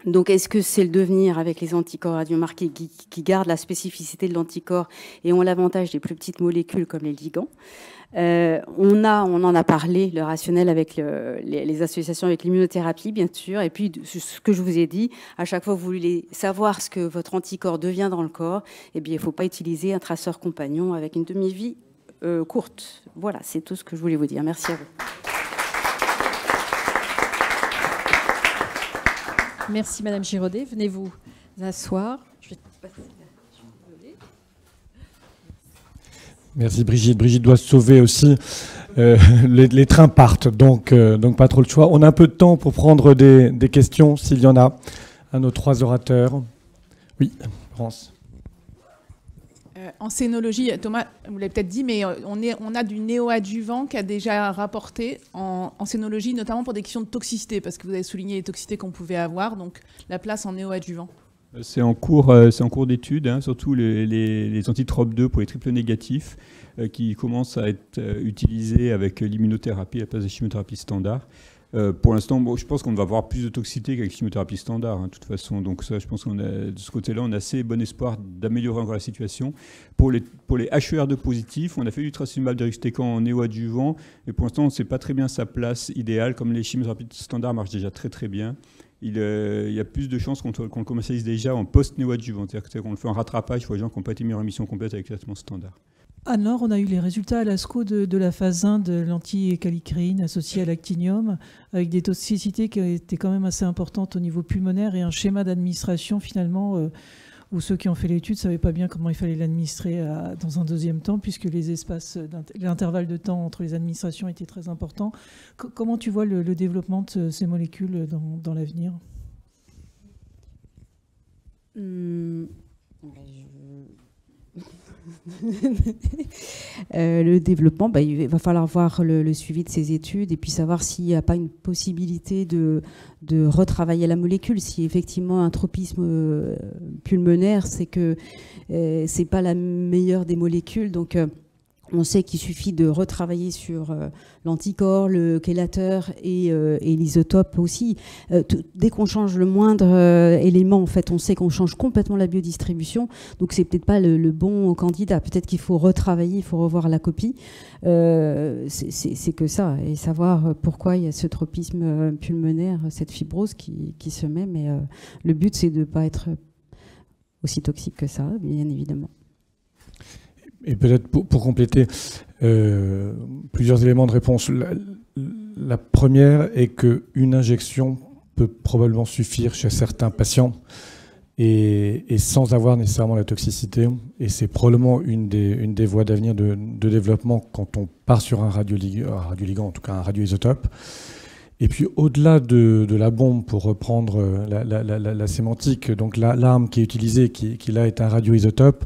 Donc, est-ce que c'est le devenir avec les anticorps radiomarqués qui gardent la spécificité de l'anticorps et ont l'avantage des plus petites molécules comme les ligands? On en a parlé, le rationnel avec les associations avec l'immunothérapie, bien sûr. Et puis, ce que je vous ai dit, à chaque fois que vous voulez savoir ce que votre anticorps devient dans le corps, eh bien, il ne faut pas utiliser un traceur compagnon avec une demi-vie courte. Voilà, c'est tout ce que je voulais vous dire. Merci à vous. Merci Madame Giraudet. Venez vous asseoir. Merci Brigitte. Brigitte doit se sauver aussi. Les trains partent, donc pas trop le choix. On a un peu de temps pour prendre des questions, s'il y en a, à nos 3 orateurs. Oui, France. En scénologie, Thomas, vous l'avez peut-être dit, mais on a du néoadjuvant qui a déjà rapporté en scénologie, notamment pour des questions de toxicité, parce que vous avez souligné les toxicités qu'on pouvait avoir, donc la place en néoadjuvant. C'est en cours d'étude, hein, surtout les antitropes 2 pour les triples négatifs, qui commencent à être utilisés avec l'immunothérapie à la place des chimiothérapies standards. Pour l'instant, je pense qu'on va avoir plus de toxicité qu'avec la chimiothérapie standard, hein, de toute façon. Donc ça, je pense de ce côté-là, on a assez bon espoir d'améliorer encore la situation. Pour les HER2 positifs, on a fait du trastuzumab deruxtecan en néoadjuvant, et pour l'instant, on ne sait pas très bien sa place idéale, comme les chimiothérapies standards marchent déjà très très bien. Il y a plus de chances qu'on le commercialise déjà en post-néoadjuvant, c'est-à-dire qu'on le fait en rattrapage pour les gens qui n'ont pas été mis en rémission complète avec le traitement standard. Alors, on a eu les résultats à l'ASCO de la phase 1 de l'anti-calicréine associée à l'actinium, avec des toxicités qui étaient quand même assez importantes au niveau pulmonaire et un schéma d'administration finalement où ceux qui ont fait l'étude ne savaient pas bien comment il fallait l'administrer dans un deuxième temps, puisque l'intervalle de temps entre les administrations était très important. Comment tu vois le développement de ces molécules dans l'avenir ? Le développement, il va falloir voir le suivi de ces études et puis savoir s'il n'y a pas une possibilité de retravailler la molécule. Si effectivement un tropisme pulmonaire, c'est que c'est pas la meilleure des molécules, donc on sait qu'il suffit de retravailler sur l'anticorps, le chélateur et l'isotope aussi. Dès qu'on change le moindre élément, en fait, on sait qu'on change complètement la biodistribution. Donc, c'est peut-être pas le bon candidat. Peut-être qu'il faut retravailler, il faut revoir la copie. C'est que ça. Et savoir pourquoi il y a ce tropisme pulmonaire, cette fibrose qui se met. Mais le but, c'est de ne pas être aussi toxique que ça, bien évidemment. Et peut-être pour compléter plusieurs éléments de réponse. La première est qu'une injection peut probablement suffire chez certains patients et sans avoir nécessairement la toxicité. Et c'est probablement une des voies d'avenir de développement quand on part sur un radioligand, en tout cas un radioisotope. Et puis au-delà de la bombe, pour reprendre la sémantique, donc l'arme qui est utilisée, qui là est un radioisotope.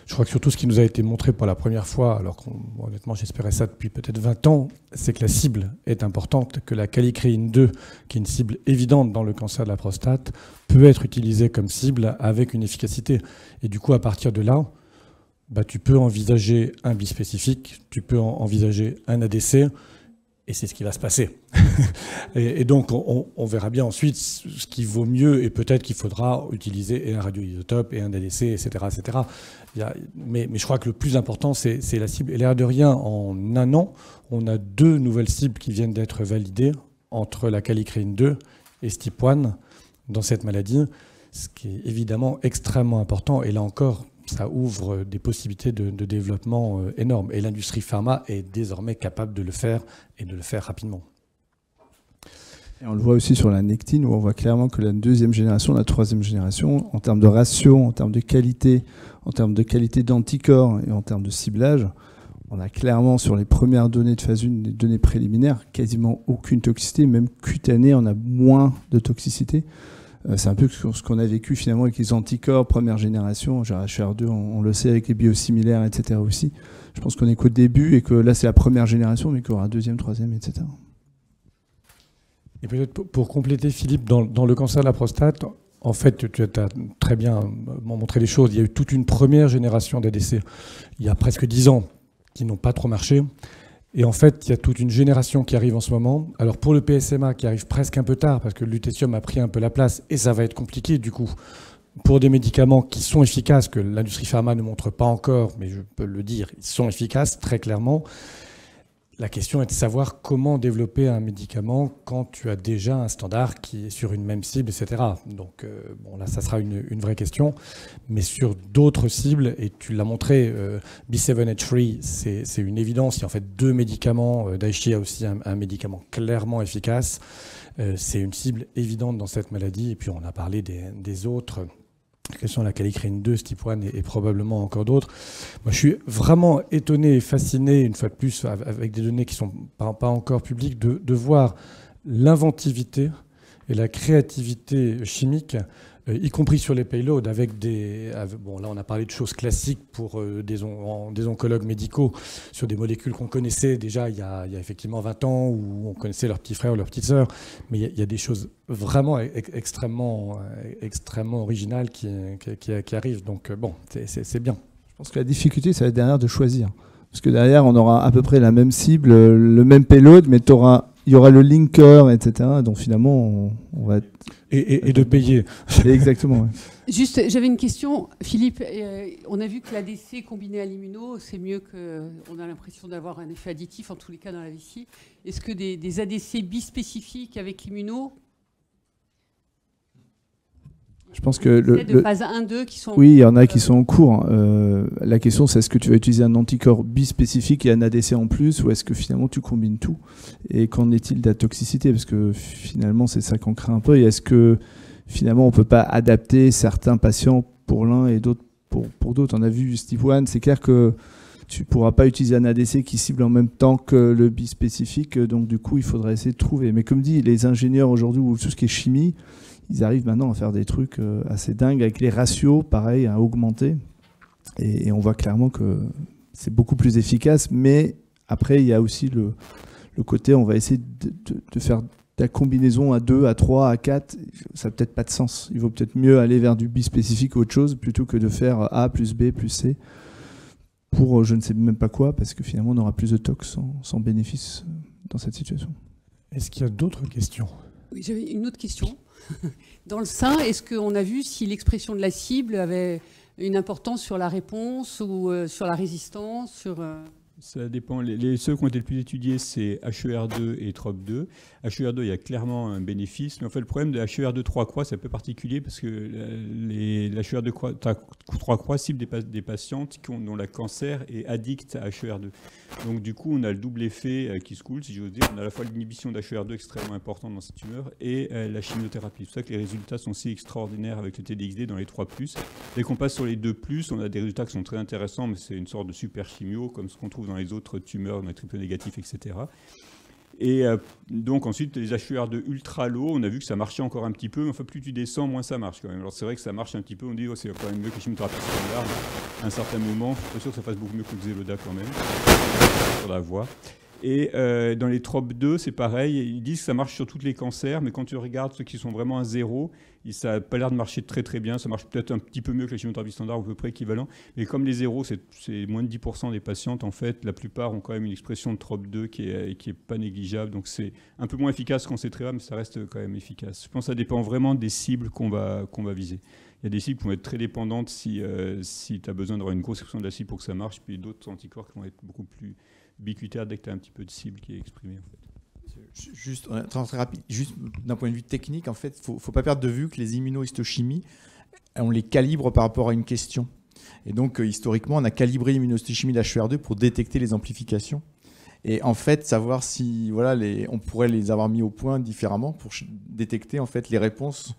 Je crois que surtout ce qui nous a été montré pour la première fois, alors qu'honnêtement j'espérais ça depuis peut-être 20 ans, c'est que la cible est importante, que la calicréine 2, qui est une cible évidente dans le cancer de la prostate, peut être utilisée comme cible avec une efficacité. Et du coup, à partir de là, tu peux envisager un bispécifique, tu peux envisager un ADC, et c'est ce qui va se passer. et donc, on verra bien ensuite ce qui vaut mieux, et peut-être qu'il faudra utiliser un radioisotope et un ADC, etc. etc. Mais je crois que le plus important, c'est la cible. Et l'air de rien, en un an, on a 2 nouvelles cibles qui viennent d'être validées entre la calicréine 2 et STIP1 dans cette maladie, ce qui est évidemment extrêmement important. Et là encore, ça ouvre des possibilités de développement énormes. Et l'industrie pharma est désormais capable de le faire et de le faire rapidement. Et on le voit aussi sur la nectine, où on voit clairement que la 2e génération, la 3e génération, en termes de ratio, en termes de qualité d'anticorps et en termes de ciblage, on a clairement sur les premières données de phase 1, les données préliminaires, quasiment aucune toxicité, même cutanée, on a moins de toxicité. C'est un peu ce qu'on a vécu finalement avec les anticorps première génération, genre HR2, on le sait avec les biosimilaires, etc. aussi. Je pense qu'on est qu'au début et que là c'est la première génération, mais qu'il y aura 2e, 3e, etc. Et peut-être pour compléter, Philippe, dans le cancer de la prostate, en fait, tu as très bien montré les choses. Il y a eu toute une première génération d'ADC, il y a presque 10 ans, qui n'ont pas trop marché. Et en fait, il y a toute une génération qui arrive en ce moment. Alors pour le PSMA, qui arrive presque un peu tard, parce que le lutetium a pris un peu la place, et ça va être compliqué du coup, pour des médicaments qui sont efficaces, que l'industrie pharma ne montre pas encore, mais je peux le dire, ils sont efficaces, très clairement. la question est de savoir comment développer un médicament quand tu as déjà un standard qui est sur une même cible, etc. Donc, bon, là, ça sera une vraie question. Mais sur d'autres cibles, et tu l'as montré, B7H3, c'est une évidence. Il y a en fait 2 médicaments. Daiichi a aussi un médicament clairement efficace. C'est une cible évidente dans cette maladie. Et puis, on a parlé des autres. La question de la kallikrein 2, STIP1 et probablement encore d'autres. Moi, je suis vraiment étonné et fasciné, une fois de plus, avec des données qui ne sont pas encore publiques, de voir l'inventivité et la créativité chimique, y compris sur les payloads, avec des... Bon, là, on a parlé de choses classiques pour des oncologues médicaux sur des molécules qu'on connaissait déjà il y a effectivement 20 ans, où on connaissait leurs petits frères ou leurs petites sœurs. Mais il y a des choses vraiment extrêmement originales qui arrivent. Donc, bon, c'est bien. Je pense que la difficulté, ça va être derrière de choisir. Parce que derrière, on aura à peu près la même cible, le même payload, mais il y aura le linker, etc. Donc finalement, on va... Et de payer. Exactement. Ouais. Juste, j'avais une question. Philippe, on a vu que l'ADC combiné à l'immuno, c'est mieux qu'on a l'impression d'avoir un effet additif, en tous les cas dans la vessie. Est-ce que des ADC bispécifiques avec l'immuno... Je pense que de phase 1-2 qui sont... Oui, il y en a qui sont en cours. La question, c'est est-ce que tu vas utiliser un anticorps bispécifique et un ADC en plus, ou est-ce que finalement tu combines tout? Et qu'en est-il de la toxicité? Parce que finalement, c'est ça qu'on craint un peu. Et est-ce que finalement, on ne peut pas adapter certains patients pour l'un et d'autres pour d'autres? On a vu STIP1, c'est clair que tu ne pourras pas utiliser un ADC qui cible en même temps que le bispécifique. Donc du coup, il faudrait essayer de trouver. Mais comme dit, les ingénieurs aujourd'hui, ou tout ce qui est chimie, ils arrivent maintenant à faire des trucs assez dingues avec les ratios, pareil, à augmenter. Et on voit clairement que c'est beaucoup plus efficace. Mais après, il y a aussi le côté, on va essayer de faire de la combinaison à 2, à 3, à 4. Ça n'a peut-être pas de sens. Il vaut peut-être mieux aller vers du bispécifique ou autre chose plutôt que de faire A plus B plus C pour je ne sais même pas quoi, parce que finalement, on aura plus de tox sans bénéfice dans cette situation. Est-ce qu'il y a d'autres questions? Oui, j'avais une autre question. Dans le sein, est-ce qu'on a vu si l'expression de la cible avait une importance sur la réponse ou sur la résistance Ça dépend. Ceux qui ont été le plus étudiés, c'est HER2 et TROP2. HER2, il y a clairement un bénéfice. Mais en fait, le problème de HER2 3-croix, c'est un peu particulier parce que l'HER2 3-croix cible des patientes dont le cancer est addict à HER2. Donc, du coup, on a le double effet qui se coule, si j'ose dire. On a à la fois l'inhibition d'HER2 extrêmement importante dans cette tumeur et la chimiothérapie. C'est pour ça que les résultats sont si extraordinaires avec le TDXD dans les 3+. Dès qu'on passe sur les 2+, on a des résultats qui sont très intéressants, mais c'est une sorte de super chimio, comme ce qu'on trouve dans les autres tumeurs, dans les triple négatifs, etc. Et donc ensuite, les HER2 ultra low, on a vu que ça marchait encore un petit peu, mais enfin plus tu descends, moins ça marche quand même. Alors c'est vrai que ça marche un petit peu, on dit c'est quand même mieux que la chimiothérapie standard, mais à un certain moment, je suis pas sûr que ça fasse beaucoup mieux que le Xeloda quand même, sur la voie. Et dans les TROP2, c'est pareil, ils disent que ça marche sur tous les cancers, mais quand tu regardes ceux qui sont vraiment à 0, ça n'a pas l'air de marcher très très bien, ça marche peut-être un petit peu mieux que la chimiothérapie standard, ou à peu près équivalent, mais comme les 0, c'est moins de 10% des patientes, en fait, la plupart ont quand même une expression de TROP2 qui est pas négligeable, donc c'est un peu moins efficace qu'en C3A, mais ça reste quand même efficace. Je pense que ça dépend vraiment des cibles qu'on va viser. Il y a des cibles qui vont être très dépendantes si tu as besoin d'avoir une grosse expression de la cible pour que ça marche, puis d'autres anticorps qui vont être beaucoup plus ubiquitaire dès que tu as un petit peu de cible qui est exprimée. En fait. Juste très rapide, juste d'un point de vue technique, en fait, faut pas perdre de vue que les immunohistochimies, on les calibre par rapport à une question. Et donc, historiquement, on a calibré l'immunohistochimie de HER2 pour détecter les amplifications. Et en fait, savoir si on pourrait les avoir mis au point différemment pour détecter en fait les réponses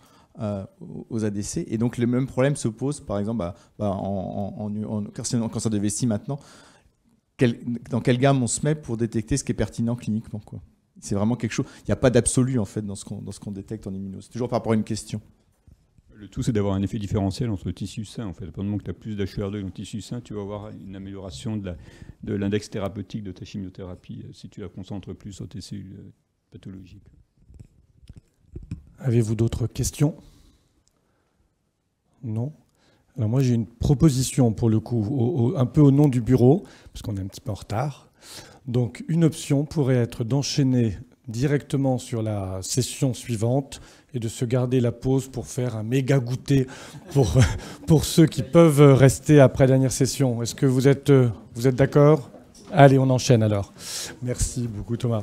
aux ADC. Et donc, le même problème se pose, par exemple, en cancer de vessie maintenant. Dans quelle gamme on se met pour détecter ce qui est pertinent cliniquement, quoi. C'est vraiment quelque chose. Il n'y a pas d'absolu en fait dans ce qu'on détecte en immuno. C'est toujours par rapport à une question. Le tout, c'est d'avoir un effet différentiel entre le tissu sain. En fait, à partir du moment que tu as plus d'HER2 dans le tissu sain, tu vas avoir une amélioration de l'index thérapeutique de ta chimiothérapie si tu la concentres plus sur tes cellules pathologiques. Avez-vous d'autres questions? Non? Alors moi, j'ai une proposition pour le coup, un peu au nom du bureau, parce qu'on est un petit peu en retard. Donc, une option pourrait être d'enchaîner directement sur la session suivante et de se garder la pause pour faire un méga goûter pour ceux qui peuvent rester après la dernière session. Est-ce que vous êtes d'accord ? Allez, on enchaîne alors. Merci beaucoup Thomas.